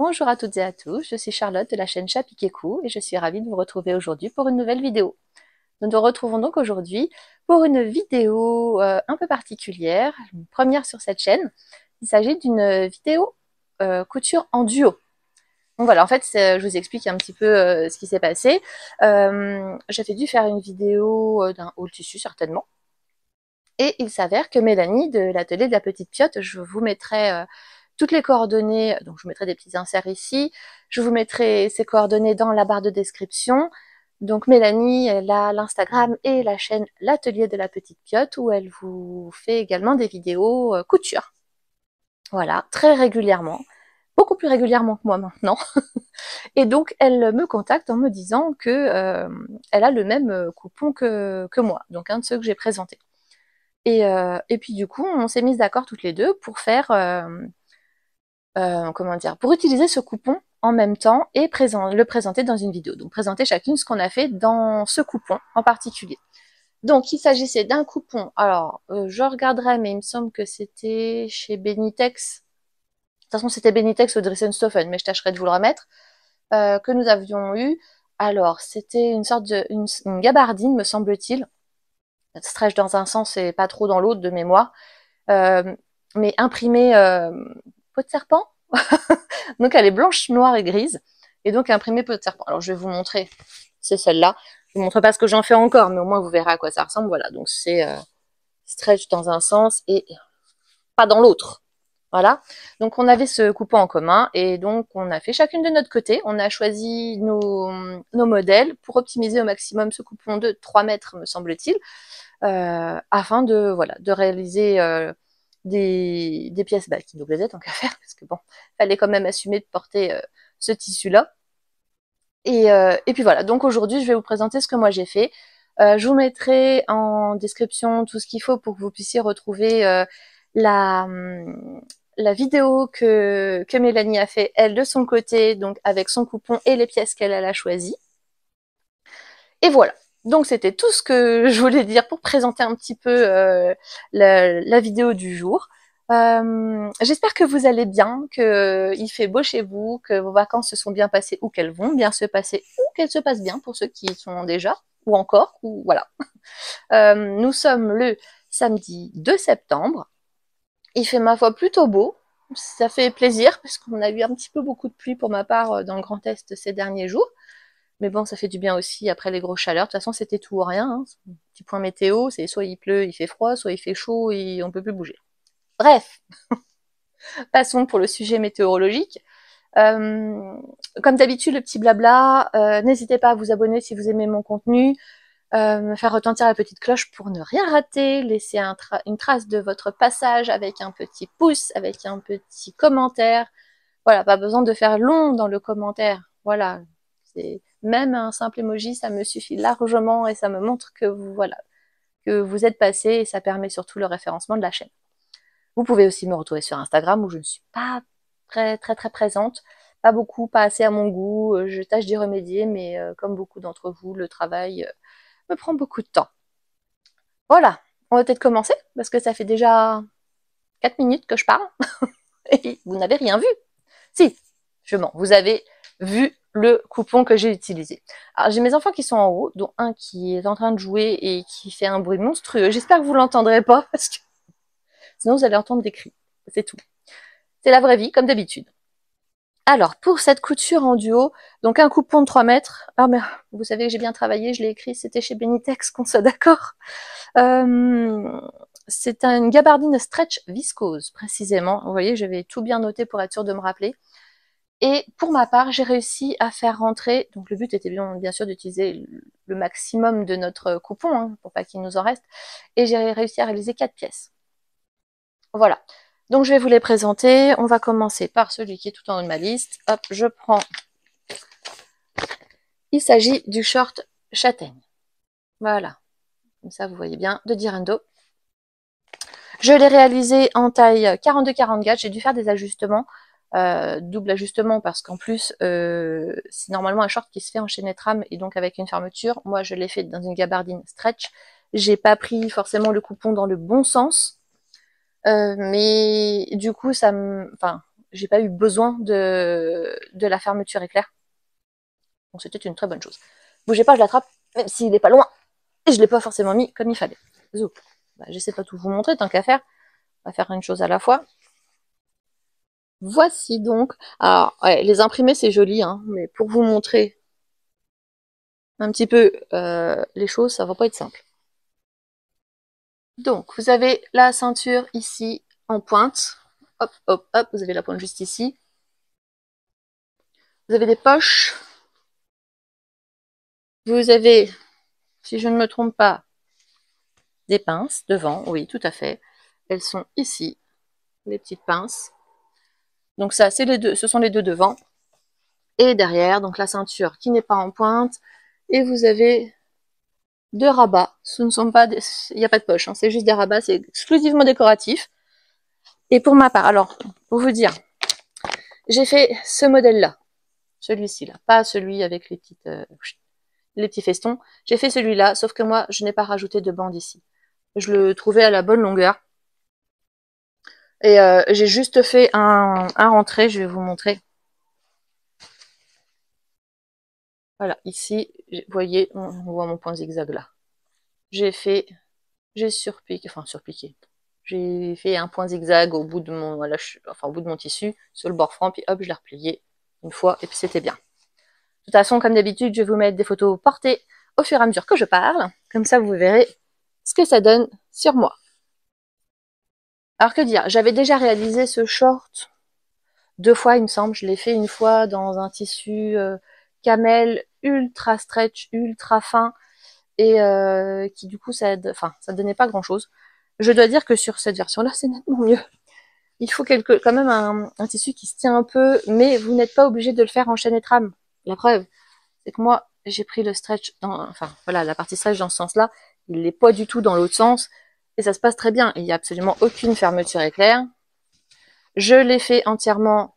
Bonjour à toutes et à tous, je suis Charlotte de la chaîne Chapikeku et je suis ravie de vous retrouver aujourd'hui pour une nouvelle vidéo. Nous nous retrouvons donc aujourd'hui pour une vidéo un peu particulière, une première sur cette chaîne. Il s'agit d'une vidéo couture en duo. Donc voilà, en fait, je vous explique un petit peu ce qui s'est passé. J'avais dû faire une vidéo d'un haul tissu certainement. Et il s'avère que Mélanie de l'atelier de la petite piote, je vous mettrai toutes les coordonnées, donc je vous mettrai des petits inserts ici, je vous mettrai ses coordonnées dans la barre de description. Donc Mélanie, elle a l'Instagram et la chaîne L'Atelier de la Petite Piote où elle vous fait également des vidéos couture. Voilà, très régulièrement, beaucoup plus régulièrement que moi maintenant. Et donc elle me contacte en me disant que elle a le même coupon que moi, donc un de ceux que j'ai présenté. Et puis du coup, on s'est mis d'accord toutes les deux pour faire comment dire, pour utiliser ce coupon en même temps et le présenter dans une vidéo. Donc présenter chacune ce qu'on a fait dans ce coupon en particulier. Donc il s'agissait d'un coupon, alors je regarderai, mais il me semble que c'était chez Benitex. De toute façon, c'était Benitex ou Dressenstoffen, mais je tâcherai de vous le remettre, que nous avions eu. Alors, c'était une sorte une gabardine, me semble-t-il, stretch dans un sens et pas trop dans l'autre de mémoire, mais imprimée peau de serpent. Donc elle est blanche, noire et grise, et donc imprimée peau de serpent. Alors je vais vous montrer, c'est celle-là. Je vous montre pas ce que j'en fais encore, mais au moins vous verrez à quoi ça ressemble. Voilà, donc c'est stretch dans un sens et pas dans l'autre. Voilà, donc on avait ce coupon en commun et donc on a fait chacune de notre côté. On a choisi nos modèles pour optimiser au maximum ce coupon de 3 mètres, me semble-t-il, afin de, voilà, de réaliser des pièces qui nous plaisaient tant qu'à faire, parce que bon, fallait quand même assumer de porter ce tissu-là. Et puis voilà, donc aujourd'hui, je vais vous présenter ce que moi j'ai fait. Je vous mettrai en description tout ce qu'il faut pour que vous puissiez retrouver la, la vidéo que Mélanie a fait, elle, de son côté, donc avec son coupon et les pièces qu'elle a choisies. Et voilà. Donc c'était tout ce que je voulais dire pour présenter un petit peu la vidéo du jour. J'espère que vous allez bien, qu'il fait beau chez vous, que vos vacances se sont bien passées ou qu'elles vont bien se passer ou qu'elles se passent bien pour ceux qui y sont déjà ou encore, ou voilà. Nous sommes le samedi 2 septembre. Il fait ma foi plutôt beau. Ça fait plaisir parce qu'on a eu un petit peu beaucoup de pluie pour ma part dans le Grand Est ces derniers jours. Mais bon, ça fait du bien aussi après les grosses chaleurs. De toute façon, c'était tout ou rien. Hein. Petit point météo, c'est soit il pleut, il fait froid, soit il fait chaud et on peut plus bouger. Bref, passons pour le sujet météorologique. Comme d'habitude, le petit blabla. N'hésitez pas à vous abonner si vous aimez mon contenu. Me faire retentir la petite cloche pour ne rien rater. Laissez une trace de votre passage avec un petit pouce, avec un petit commentaire. Voilà, pas besoin de faire long dans le commentaire. Voilà, c'est même un simple emoji, ça me suffit largement et ça me montre que vous, voilà, que vous êtes passé et ça permet surtout le référencement de la chaîne. Vous pouvez aussi me retrouver sur Instagram où je ne suis pas très présente, pas beaucoup, pas assez à mon goût. Je tâche d'y remédier, mais comme beaucoup d'entre vous, le travail me prend beaucoup de temps. Voilà, on va peut-être commencer parce que ça fait déjà 4 minutes que je parle et vous n'avez rien vu. Si, je mens, vous avez vu le coupon que j'ai utilisé. Alors j'ai mes enfants qui sont en haut, dont un qui est en train de jouer et qui fait un bruit monstrueux. J'espère que vous l'entendrez pas, parce que sinon vous allez entendre des cris. C'est tout. C'est la vraie vie, comme d'habitude. Alors, pour cette couture en duo, donc un coupon de 3 mètres. Ah mais vous savez que j'ai bien travaillé, je l'ai écrit, c'était chez Benitex, qu'on soit d'accord. C'est une gabardine stretch viscose, précisément. Vous voyez, j'avais tout bien noté pour être sûre de me rappeler. Et pour ma part, j'ai réussi à faire rentrer, donc le but était bien sûr d'utiliser le maximum de notre coupon, hein, pour pas qu'il nous en reste, et j'ai réussi à réaliser 4 pièces. Voilà. Donc je vais vous les présenter. On va commencer par celui qui est tout en haut de ma liste. Hop, je prends. Il s'agit du short châtaigne. Voilà. Comme ça, vous voyez bien, de Direndo. Je l'ai réalisé en taille 42-44. J'ai dû faire des ajustements. Double ajustement parce qu'en plus c'est normalement un short qui se fait en chaînette rame et donc avec une fermeture. Moi je l'ai fait dans une gabardine stretch. J'ai pas pris forcément le coupon dans le bon sens, mais du coup ça me, enfin j'ai pas eu besoin de la fermeture éclair. Donc c'était une très bonne chose. Bougez pas, je l'attrape, même s'il n'est pas loin. Et je l'ai pas forcément mis comme il fallait. Zou. Bah, j'essaie pas tout vous montrer, tant qu'à faire. On va faire une chose à la fois. Voici donc. Alors, ouais, les imprimés, c'est joli, hein, mais pour vous montrer un petit peu les choses, ça va pas être simple. Donc, vous avez la ceinture ici en pointe. Hop, hop, hop, vous avez la pointe juste ici. Vous avez des poches. Vous avez, si je ne me trompe pas, des pinces devant. Oui, tout à fait. Elles sont ici, les petites pinces. Donc ça, c'est les deux, ce sont les deux devant. Et derrière, donc la ceinture qui n'est pas en pointe. Et vous avez deux rabats. Ce ne sont pas des... Il n'y a pas de poche, hein, c'est juste des rabats, c'est exclusivement décoratif. Et pour ma part, alors, pour vous dire, j'ai fait ce modèle-là. Celui-ci, là. Pas celui avec les petits festons. J'ai fait celui-là, sauf que moi, je n'ai pas rajouté de bande ici. Je le trouvais à la bonne longueur. Et j'ai juste fait un rentré, je vais vous montrer. Voilà, ici, vous voyez, on voit mon point zigzag là. J'ai surpiqué, j'ai fait un point zigzag au bout de mon, au bout de mon tissu, sur le bord franc, puis hop, je l'ai replié une fois, et puis c'était bien. De toute façon, comme d'habitude, je vais vous mettre des photos portées au fur et à mesure que je parle, comme ça vous verrez ce que ça donne sur moi. Alors que dire, j'avais déjà réalisé ce short 2 fois, il me semble, je l'ai fait une fois dans un tissu camel ultra stretch, ultra fin, et qui du coup, ça donnait pas grand chose. Je dois dire que sur cette version-là, c'est nettement mieux. Il faut quand même un tissu qui se tient un peu, mais vous n'êtes pas obligé de le faire en chaîne et trame. La preuve, c'est que moi, j'ai pris le stretch, la partie stretch dans ce sens-là, il n'est pas du tout dans l'autre sens, et ça se passe très bien. Il n'y a absolument aucune fermeture éclair. Je l'ai fait entièrement,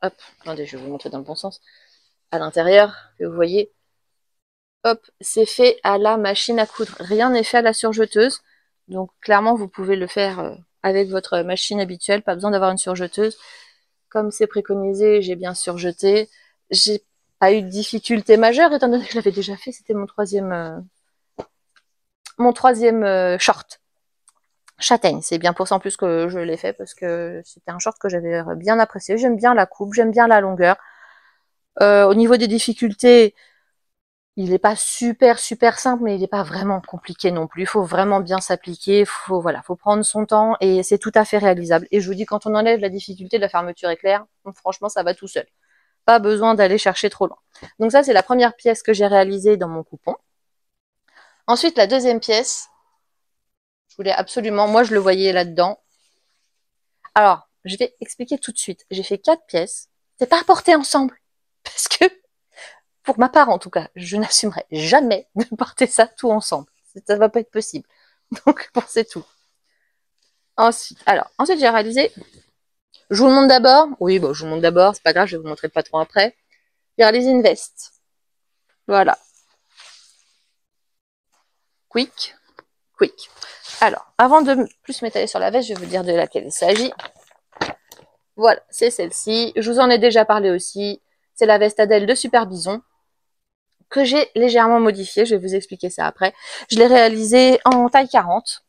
hop, attendez, je vais vous montrer dans le bon sens, à l'intérieur, que vous voyez, hop, c'est fait à la machine à coudre. Rien n'est fait à la surjeteuse. Donc clairement, vous pouvez le faire avec votre machine habituelle, pas besoin d'avoir une surjeteuse. Comme c'est préconisé, j'ai bien surjeté. J'ai pas eu de difficulté majeure, étant donné que je l'avais déjà fait, c'était mon troisième short. Châtaigne, c'est bien pour ça en plus que je l'ai fait, parce que c'était un short que j'avais bien apprécié. J'aime bien la coupe, j'aime bien la longueur. Au niveau des difficultés, il n'est pas super simple, mais il n'est pas vraiment compliqué non plus. Il faut vraiment bien s'appliquer, faut prendre son temps, et c'est tout à fait réalisable. Et je vous dis, quand on enlève la difficulté de la fermeture éclair, franchement, ça va tout seul. Pas besoin d'aller chercher trop loin. Donc ça, c'est la première pièce que j'ai réalisée dans mon coupon. Ensuite, la deuxième pièce, je voulais absolument, moi je le voyais là-dedans. Alors, je vais expliquer tout de suite. J'ai fait 4 pièces. C'est pas porté ensemble. Parce que pour ma part en tout cas, je n'assumerai jamais de porter ça tout ensemble. Ça va pas être possible. Donc bon, c'est tout. Ensuite, j'ai réalisé. Je vous le montre d'abord. Oui, bon, je vous le montre d'abord, c'est pas grave, je vais vous montrer le patron après. J'ai réalisé une veste. Voilà. Quick. Alors, avant de plus m'étaler sur la veste, je vais vous dire de laquelle il s'agit. Voilà, c'est celle-ci. Je vous en ai déjà parlé aussi. C'est la veste Adèle de Super Bison, que j'ai légèrement modifiée. Je vais vous expliquer ça après. Je l'ai réalisée en taille 40.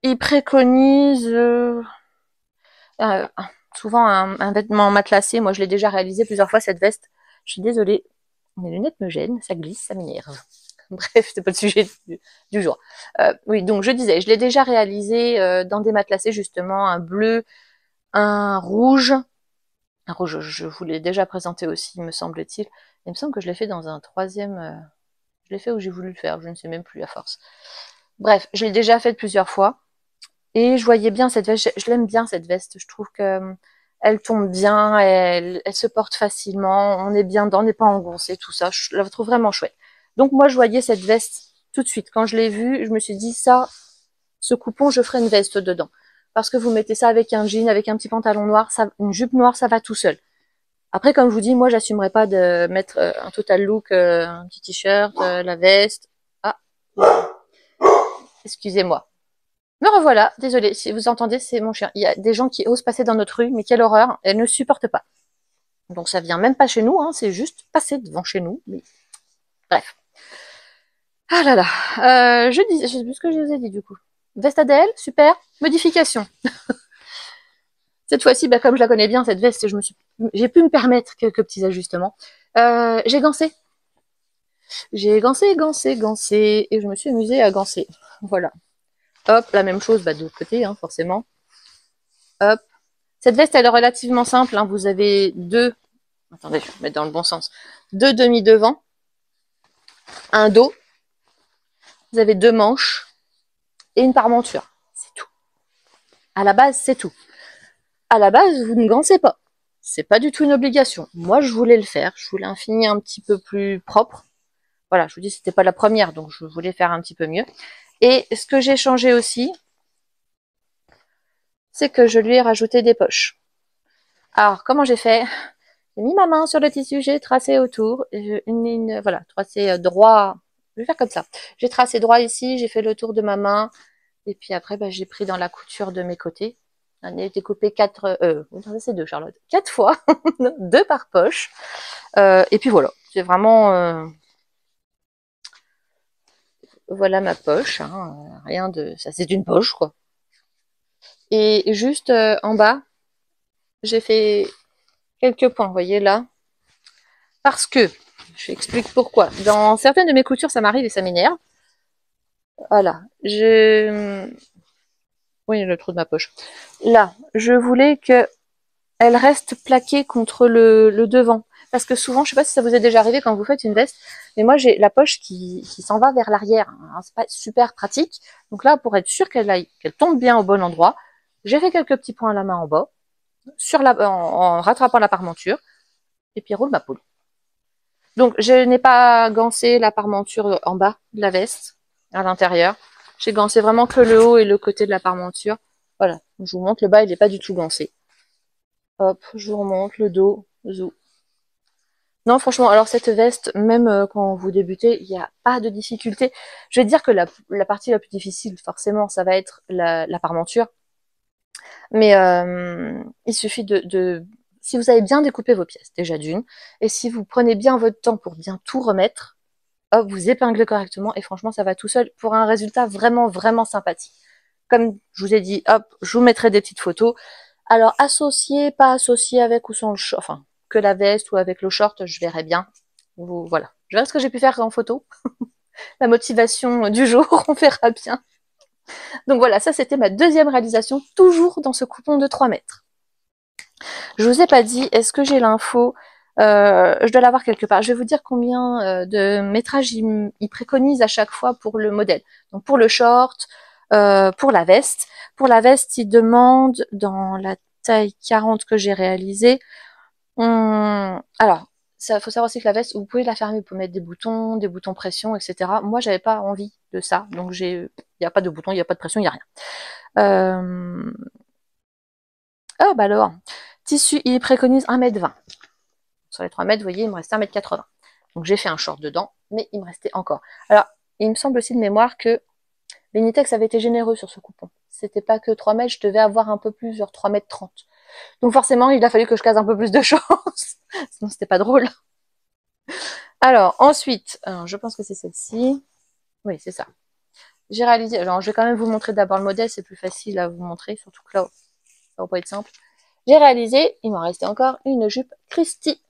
Il préconise souvent un vêtement matelassé. Moi, je l'ai déjà réalisé plusieurs fois, cette veste. Je suis désolée, mes lunettes me gênent, ça glisse, ça m'énerve. Bref, c'est pas le sujet du jour. Oui, donc je disais, je l'ai déjà réalisé dans des matelassés, justement, un bleu, un rouge. Un rouge, je vous l'ai déjà présenté aussi, me semble-t-il. Il me semble que je l'ai fait dans un troisième... je l'ai fait où j'ai voulu le faire, je ne sais même plus à force. Bref, je l'ai déjà fait plusieurs fois. Et je voyais bien cette veste, je l'aime bien cette veste. Je trouve que elle tombe bien, elle se porte facilement, on est bien dedans, on n'est pas engoncé, tout ça. Je la trouve vraiment chouette. Donc moi, je voyais cette veste tout de suite. Quand je l'ai vue, je me suis dit, ça, ce coupon, je ferai une veste dedans. Parce que vous mettez ça avec un jean, avec un petit pantalon noir, ça, une jupe noire, ça va tout seul. Après, comme je vous dis, moi, j'assumerai pas de mettre un total look, un petit t-shirt, la veste. Ah, excusez-moi. Me revoilà, désolée, si vous entendez, c'est mon chien. Il y a des gens qui osent passer dans notre rue, mais quelle horreur, elle ne supporte pas. Donc ça vient même pas chez nous, hein, c'est juste passer devant chez nous. Mais... Bref. Ah là là, je sais plus ce que je vous ai dit du coup. Veste Adèle, super. Modification. Cette fois-ci, bah, comme je la connais bien, cette veste, j'ai pu me permettre quelques petits ajustements. J'ai gancé. J'ai gancé, et je me suis amusée à gancer. Voilà. Hop, la même chose, bah, de l'autre côté, hein, forcément. Hop. Cette veste, elle est relativement simple, hein. Vous avez deux, attendez, je vais mettre dans le bon sens, deux demi-devants, un dos, vous avez deux manches et une parmenture. C'est tout. À la base, c'est tout. À la base, vous ne gancez pas. C'est pas du tout une obligation. Moi, je voulais le faire. Je voulais un fini un petit peu plus propre. Voilà, je vous dis, c'était pas la première, donc je voulais faire un petit peu mieux. Et ce que j'ai changé aussi, c'est que je lui ai rajouté des poches. Alors, comment j'ai fait? J'ai mis ma main sur le tissu, j'ai tracé autour, une ligne, voilà, tracé droit. Je vais faire comme ça. J'ai tracé droit ici, j'ai fait le tour de ma main, et puis après, bah, j'ai pris dans la couture de mes côtés. On a été coupé c'est deux, Charlotte, 4 fois, deux par poche. Et puis voilà, c'est vraiment, voilà ma poche, hein, rien de, ça c'est une poche quoi. Et juste en bas, j'ai fait quelques points, vous voyez là, parce que, je explique pourquoi. Dans certaines de mes coutures, ça m'arrive et ça m'énerve. Voilà, oui, le trou de ma poche. Là, je voulais que elle reste plaquée contre le devant. Parce que souvent, je sais pas si ça vous est déjà arrivé quand vous faites une veste, mais moi j'ai la poche qui s'en va vers l'arrière. Hein, c'est pas super pratique. Donc là, pour être sûr qu'elle tombe bien au bon endroit, j'ai fait quelques petits points à la main en bas, en rattrapant la parmenture, et puis roule ma poule. Donc je n'ai pas gancé la parmenture en bas de la veste, à l'intérieur. J'ai gancé vraiment que le haut et le côté de la parmenture. Voilà, je vous montre, le bas il n'est pas du tout gancé. Hop, je vous remonte le dos, zou. Non, franchement, alors cette veste, même quand vous débutez, il n'y a pas de difficulté. Je vais dire que la partie la plus difficile, forcément, ça va être la parmenture. Mais il suffit si vous avez bien découpé vos pièces, déjà d'une, et si vous prenez bien votre temps pour bien tout remettre, hop, vous épinglez correctement, et franchement, ça va tout seul pour un résultat vraiment, vraiment sympathique. Comme je vous ai dit, hop, je vous mettrai des petites photos. Alors, associé, pas associé avec ou sans le short, enfin, que la veste ou avec le short, je verrai bien. Voilà. Je verrai ce que j'ai pu faire en photo. La motivation du jour, on verra bien. Donc voilà, ça c'était ma deuxième réalisation, toujours dans ce coupon de 3 mètres. Je vous ai pas dit, est-ce que j'ai l'info? Je dois l'avoir quelque part. Je vais vous dire combien de métrages il préconise à chaque fois pour le modèle. Donc pour le short, pour la veste. Pour la veste, il demande dans la taille 40 que j'ai réalisée. Alors, ça faut savoir aussi que la veste, vous pouvez la fermer, vous pouvez mettre des boutons pression, etc. Moi, j'avais pas envie de ça, donc il n'y a pas de bouton, il n'y a pas de pression, il n'y a rien. Oh, bah alors, tissu, il préconise 1,20 m. Sur les 3 mètres, vous voyez, il me restait 1,80 m. Donc j'ai fait un short dedans, mais il me restait encore. Alors, il me semble aussi de mémoire que Benitex avait été généreux sur ce coupon. C'était pas que 3 mètres, je devais avoir un peu plus, genre 3,30 m. Donc forcément, il a fallu que je case un peu plus de choses. Sinon, c'était pas drôle. Alors, ensuite, je pense que c'est celle-ci. Oui, c'est ça. J'ai réalisé, alors je vais quand même vous montrer d'abord le modèle, c'est plus facile à vous montrer, surtout que là, ça va pas être simple. J'ai réalisé, il m'en restait encore une jupe Christie.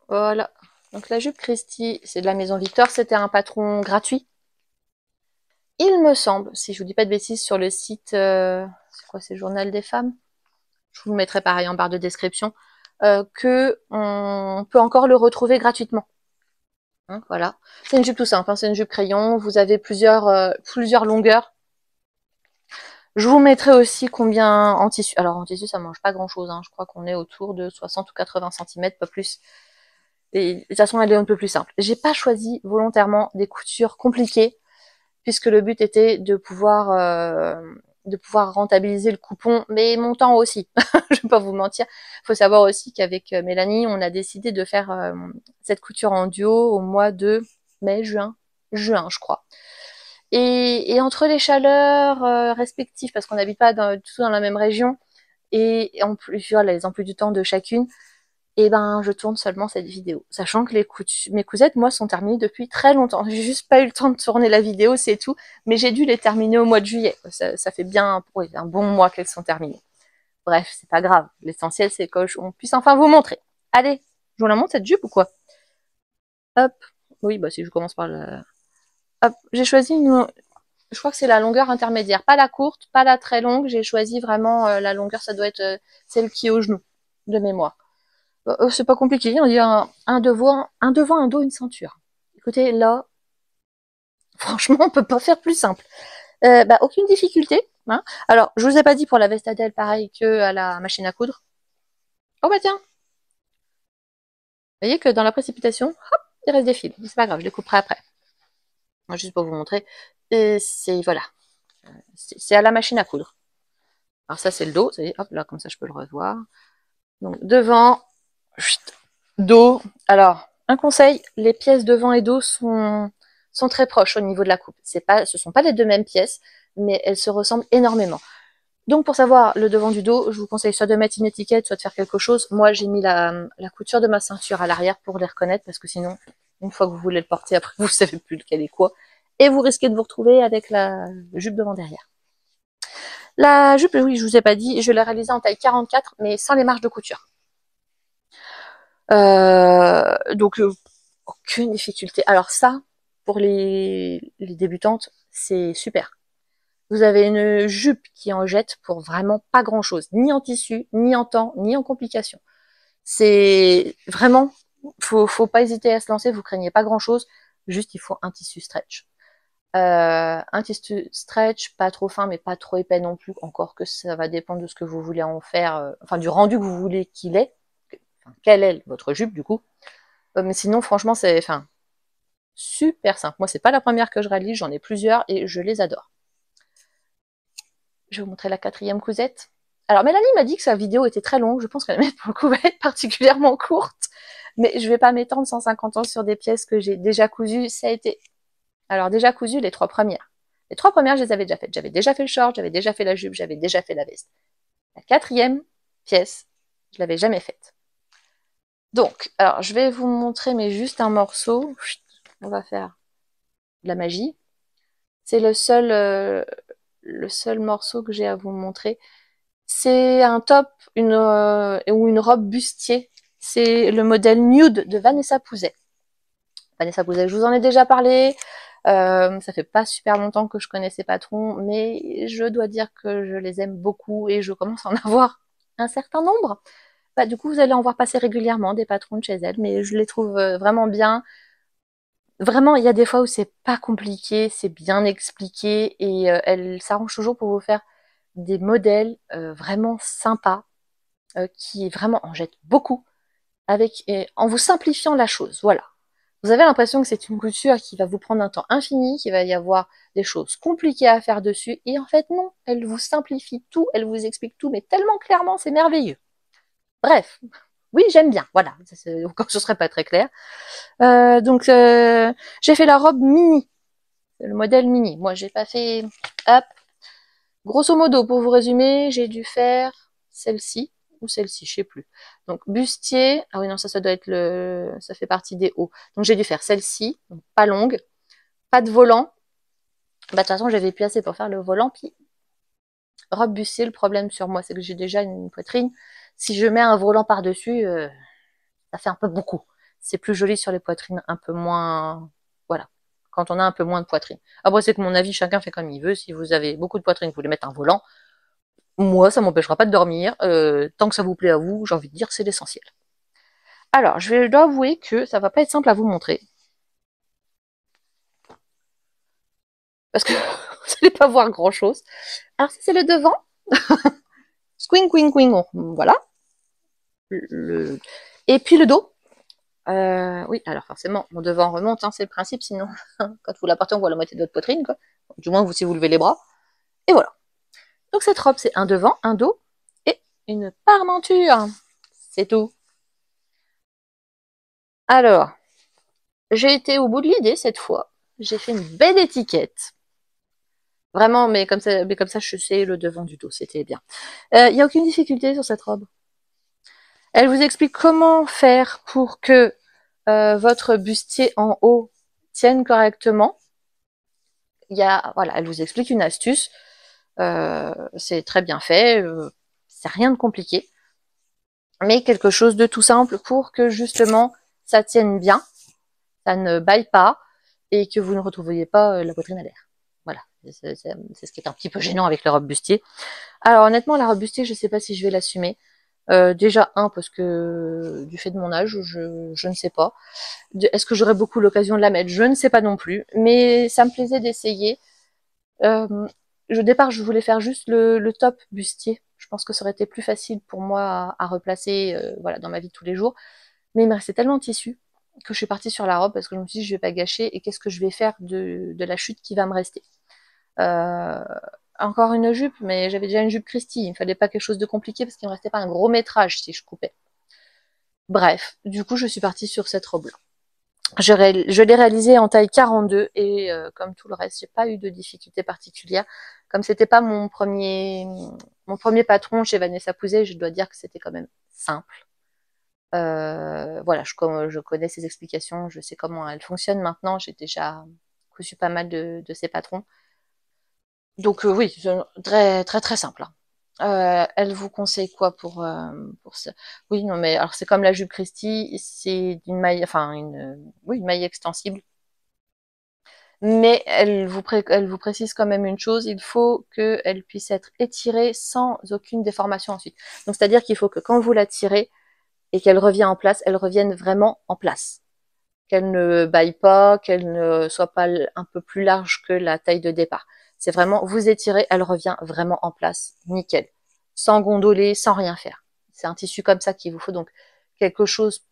Voilà. Donc la jupe Christie, c'est de la maison Victor, c'était un patron gratuit. Il me semble, si je vous dis pas de bêtises, sur le site, c'est quoi, c'est Journal des femmes? Je vous le mettrai pareil en barre de description, que on peut encore le retrouver gratuitement. Hein, voilà. C'est une jupe tout simple, hein, c'est une jupe crayon. Vous avez plusieurs longueurs. Je vous mettrai aussi combien en tissu. Alors en tissu, ça mange pas grand chose. Hein. Je crois qu'on est autour de 60 ou 80 cm, pas plus. Et de toute façon, elle est un peu plus simple. J'ai pas choisi volontairement des coutures compliquées, puisque le but était de pouvoir rentabiliser le coupon, mais mon temps aussi. Je vais pas vous mentir. Il faut savoir aussi qu'avec Mélanie, on a décidé de faire cette couture en duo au mois de mai, juin, je crois. Et entre les chaleurs respectives, parce qu'on n'habite pas du tout dans la même région, et en plus, voilà, les emplois du temps de chacune, et ben je tourne seulement cette vidéo. Sachant que mes cousettes, moi, sont terminées depuis très longtemps. J'ai juste pas eu le temps de tourner la vidéo, c'est tout. Mais j'ai dû les terminer au mois de juillet. Ça fait bien oui, un bon mois qu'elles sont terminées. Bref, c'est pas grave. L'essentiel, c'est qu'on puisse enfin vous montrer. Allez, je vous la montre cette jupe ou quoi? Hop. Oui, bah si je commence par la... Hop, j'ai choisi une... Je crois que c'est la longueur intermédiaire. Pas la courte, pas la très longue. J'ai choisi vraiment la longueur, ça doit être celle qui est au genou, de mémoire. C'est pas compliqué, on dit un devant, un dos, une ceinture. Écoutez, là, franchement, on peut pas faire plus simple. Aucune difficulté. Hein. Alors, je vous ai pas dit pour la veste Adèle, pareil que à la machine à coudre. Oh bah tiens, vous voyez que dans la précipitation, hop, il reste des fils. C'est pas grave, je les couperai après. Moi, juste pour vous montrer. C'est voilà, c'est à la machine à coudre. Alors ça, c'est le dos. Vous voyez, hop là, comme ça, je peux le revoir. Donc devant, dos. Alors, un conseil, les pièces devant et dos sont très proches au niveau de la coupe. Ce sont pas les deux mêmes pièces, mais elles se ressemblent énormément. Donc pour savoir le devant du dos, je vous conseille soit de mettre une étiquette, soit de faire quelque chose. Moi, j'ai mis la couture de ma ceinture à l'arrière pour les reconnaître, parce que sinon, une fois que vous voulez le porter, après, vous savez plus lequel est quoi. Et vous risquez de vous retrouver avec la jupe devant derrière. La jupe, oui, je vous ai pas dit, je l'ai réalisée en taille 44, mais sans les marges de couture. Donc aucune difficulté. Alors ça, pour les débutantes, c'est super. Vous avez une jupe qui en jette pour vraiment pas grand chose, ni en tissu, ni en temps, ni en complications. C'est vraiment, faut pas hésiter à se lancer, vous craignez pas grand chose, juste il faut un tissu stretch. Un tissu stretch, pas trop fin mais pas trop épais non plus, encore que ça va dépendre de ce que vous voulez en faire, enfin du rendu que vous voulez qu'il ait, enfin, quelle est votre jupe du coup. Mais sinon franchement c'est super simple. Moi c'est pas la première que je réalise, j'en ai plusieurs et je les adore. Je vais vous montrer la quatrième cousette. Alors Mélanie m'a dit que sa vidéo était très longue, je pense qu'elle pour le coup va être particulièrement courte, mais je vais pas m'étendre 150 ans sur des pièces que j'ai déjà cousues. Ça a été, alors déjà cousu les trois premières. Les trois premières, je les avais déjà faites. J'avais déjà fait le short, j'avais déjà fait la jupe, j'avais déjà fait la veste. La quatrième pièce, je l'avais jamais faite. Donc, alors je vais vous montrer, mais juste un morceau. On va faire de la magie. C'est le seul morceau que j'ai à vous montrer. C'est un top ou une robe bustier. C'est le modèle Nude de Vanessa Pouzet. Vanessa Pouzet, je vous en ai déjà parlé. Ça fait pas super longtemps que je connais ces patrons, mais je dois dire que je les aime beaucoup et je commence à en avoir un certain nombre. Du coup, vous allez en voir passer régulièrement des patrons de chez elle, mais je les trouve vraiment bien. Vraiment, il y a des fois où c'est pas compliqué, c'est bien expliqué et elle s'arrange toujours pour vous faire des modèles vraiment sympas qui vraiment en jettent beaucoup en vous simplifiant la chose. Voilà. Vous avez l'impression que c'est une couture qui va vous prendre un temps infini, qu'il va y avoir des choses compliquées à faire dessus, et en fait non, elle vous simplifie tout, elle vous explique tout, mais tellement clairement, c'est merveilleux. Bref, oui, j'aime bien, voilà, encore ce serait pas très clair. J'ai fait la robe mini, le modèle mini. Moi, j'ai pas fait... Hop. Grosso modo, pour vous résumer, j'ai dû faire celle-ci, ou celle-ci, je sais plus. Donc bustier, ah oui non ça doit être ça fait partie des hauts. Donc j'ai dû faire celle-ci, pas longue, pas de volant. De toute façon j'avais plus assez pour faire le volant. Puis robe bustier, le problème sur moi c'est que j'ai déjà une poitrine. Si je mets un volant par dessus, ça fait un peu beaucoup. C'est plus joli sur les poitrines un peu moins, voilà. Quand on a un peu moins de poitrine. Après c'est que mon avis, chacun fait comme il veut. Si vous avez beaucoup de poitrine, vous voulez mettre un volant. Moi, ça m'empêchera pas de dormir. Tant que ça vous plaît à vous, j'ai envie de dire, c'est l'essentiel. Alors, je dois avouer que ça va pas être simple à vous montrer. Parce que vous n'allez pas voir grand chose. Alors, ça, c'est le devant. Squing, quing, quing. Voilà. Et puis le dos. Oui, alors forcément, mon devant remonte, hein, c'est le principe. Sinon, quand vous la portez, on voit la moitié de votre poitrine. Quoi. Du moins, si vous levez les bras. Et voilà. Donc, cette robe, c'est un devant, un dos et une parmenture. C'est tout. Alors, j'ai été au bout de l'idée cette fois. J'ai fait une belle étiquette. Vraiment, mais comme ça, je sais le devant du dos, c'était bien. Il n'y a aucune difficulté sur cette robe. Elle vous explique comment faire pour que votre bustier en haut tienne correctement. Voilà, elle vous explique une astuce. C'est très bien fait. C'est rien de compliqué, mais quelque chose de tout simple pour que justement ça tienne bien, ça ne baille pas et que vous ne retrouviez pas la poitrine à l'air. Voilà, c'est ce qui est un petit peu gênant avec la robe bustier. Alors honnêtement, la robe bustier, je ne sais pas si je vais l'assumer. Déjà, parce que du fait de mon âge, je ne sais pas. Est-ce que j'aurai beaucoup l'occasion de la mettre? Je ne sais pas non plus. Mais ça me plaisait d'essayer. Au départ, je voulais faire juste le top bustier. Je pense que ça aurait été plus facile pour moi à replacer voilà, dans ma vie de tous les jours. Mais il me restait tellement de tissu que je suis partie sur la robe parce que je me suis dit, je vais pas gâcher et qu'est-ce que je vais faire de la chute qui va me rester. Euh, Encore une jupe, mais j'avais déjà une jupe Christie. Il ne fallait pas quelque chose de compliqué parce qu'il ne me restait pas un gros métrage si je coupais. Bref, du coup, je suis partie sur cette robe-là. Je l'ai réalisée en taille 42 et comme tout le reste, j'ai pas eu de difficultés particulières. Comme c'était pas mon premier patron chez Vanessa Pouzet, je dois dire que c'était quand même simple. Voilà, je connais ses explications, je sais comment elles fonctionnent maintenant. J'ai déjà cousu pas mal de ses patrons. Donc oui, très très très simple. Hein. Elle vous conseille quoi pour ça? Oui, non, mais alors c'est comme la jupe Christie, c'est une maille, enfin oui, une maille extensible. Mais elle vous précise quand même une chose, il faut qu'elle puisse être étirée sans aucune déformation ensuite. Donc c'est-à-dire qu'il faut que quand vous la tirez et qu'elle revient en place, elle revienne vraiment en place. Qu'elle ne baille pas, qu'elle ne soit pas un peu plus large que la taille de départ. C'est vraiment, vous étirez, elle revient vraiment en place, nickel. Sans gondoler, sans rien faire. C'est un tissu comme ça qu'il vous faut, donc quelque chose,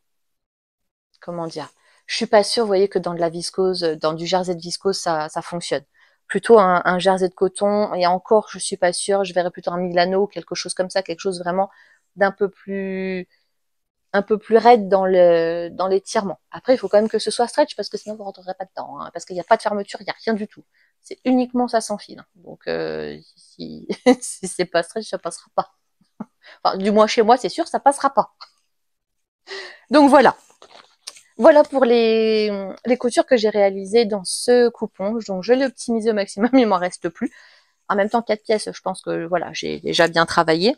comment dire, je suis pas sûre, vous voyez, que dans de la viscose, dans du jersey de viscose, ça fonctionne. Plutôt un jersey de coton, et encore, je suis pas sûre, je verrais plutôt un Milano, quelque chose comme ça, quelque chose vraiment d'un un peu plus raide dans l'étirement. Après, il faut quand même que ce soit stretch parce que sinon vous rentrerez pas dedans, hein, parce qu'il n'y a pas de fermeture, il n'y a rien du tout. C'est uniquement ça s'enfile. Donc si, si c'est pas stretch, ça passera pas. Enfin, du moins chez moi, c'est sûr, ça passera pas. Donc voilà. Voilà pour les coutures que j'ai réalisées dans ce coupon. Donc je l'ai optimisé au maximum, il m'en reste plus. En même temps, 4 pièces, je pense que voilà, j'ai déjà bien travaillé.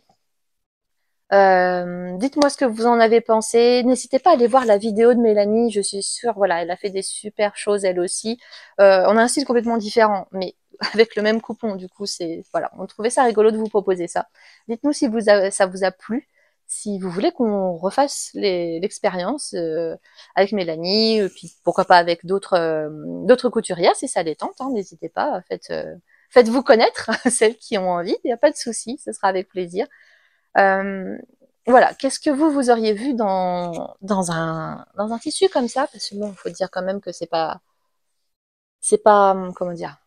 Dites-moi ce que vous en avez pensé. N'hésitez pas à aller voir la vidéo de Mélanie. Je suis sûre, voilà, elle a fait des super choses elle aussi. On a un style complètement différent, mais avec le même coupon. Du coup, c'est voilà, on trouvait ça rigolo de vous proposer ça. Dites-nous si ça vous a plu, si vous voulez qu'on refasse l'expérience avec Mélanie, puis pourquoi pas avec d'autres couturières si ça les tente. Hein, n'hésitez pas, faites-vous connaître celles qui ont envie. Il n'y a pas de souci, ce sera avec plaisir. Euh, voilà, qu'est-ce que vous auriez vu dans un tissu comme ça? Parce que bon, il faut dire quand même que c'est pas, comment dire,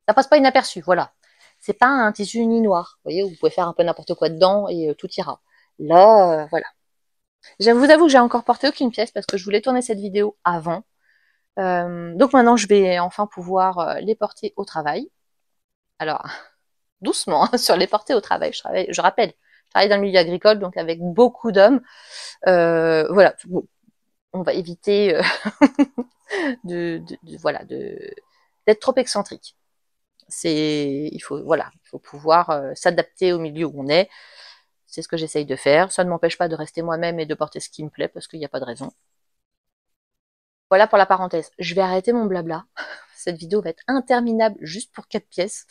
ça passe pas inaperçu, voilà. C'est pas un tissu uni noir, vous voyez, vous pouvez faire un peu n'importe quoi dedans et tout ira. Là, voilà. Je vous avoue que j'ai encore porté aucune pièce parce que je voulais tourner cette vidéo avant. Donc maintenant, je vais enfin pouvoir les porter au travail. Alors, doucement hein, sur les porter au travail. Je rappelle, je travaille dans le milieu agricole, donc avec beaucoup d'hommes. Voilà, bon, on va éviter voilà d'être trop excentrique. Il faut pouvoir s'adapter au milieu où on est. C'est ce que j'essaye de faire. Ça ne m'empêche pas de rester moi-même et de porter ce qui me plaît parce qu'il n'y a pas de raison. Voilà pour la parenthèse. Je vais arrêter mon blabla. Cette vidéo va être interminable juste pour 4 pièces.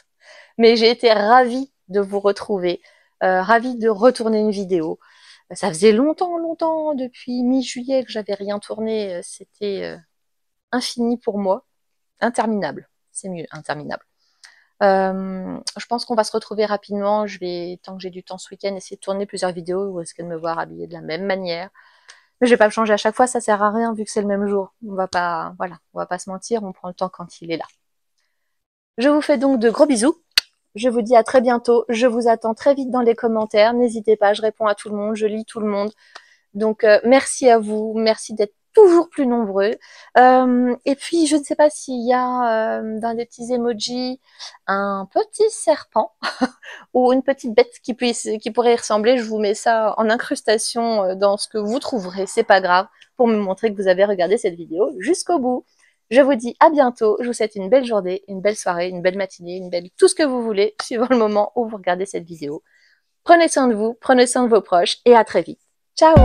Mais j'ai été ravie de vous retrouver, ravie de retourner une vidéo. Ça faisait longtemps, depuis mi-juillet que j'avais rien tourné. C'était infini pour moi, interminable. C'est mieux, interminable. Je pense qu'on va se retrouver rapidement. Je vais, tant que j'ai du temps ce week-end, essayer de tourner plusieurs vidéos ou est-ce de me voir habillée de la même manière. Mais je vais pas me changer à chaque fois, ça sert à rien vu que c'est le même jour. Voilà, on va pas se mentir, on prend le temps quand il est là. Je vous fais donc de gros bisous. Je vous dis à très bientôt. Je vous attends très vite dans les commentaires. N'hésitez pas, je réponds à tout le monde, je lis tout le monde. Donc merci à vous, merci d'être toujours plus nombreux. Et puis, je ne sais pas s'il y a dans les petits emojis un petit serpent ou une petite bête qui pourrait y ressembler. Je vous mets ça en incrustation dans ce que vous trouverez, c'est pas grave, pour me montrer que vous avez regardé cette vidéo jusqu'au bout. Je vous dis à bientôt, je vous souhaite une belle journée, une belle soirée, une belle matinée, une belle tout ce que vous voulez, suivant le moment où vous regardez cette vidéo. Prenez soin de vous, prenez soin de vos proches et à très vite. Ciao!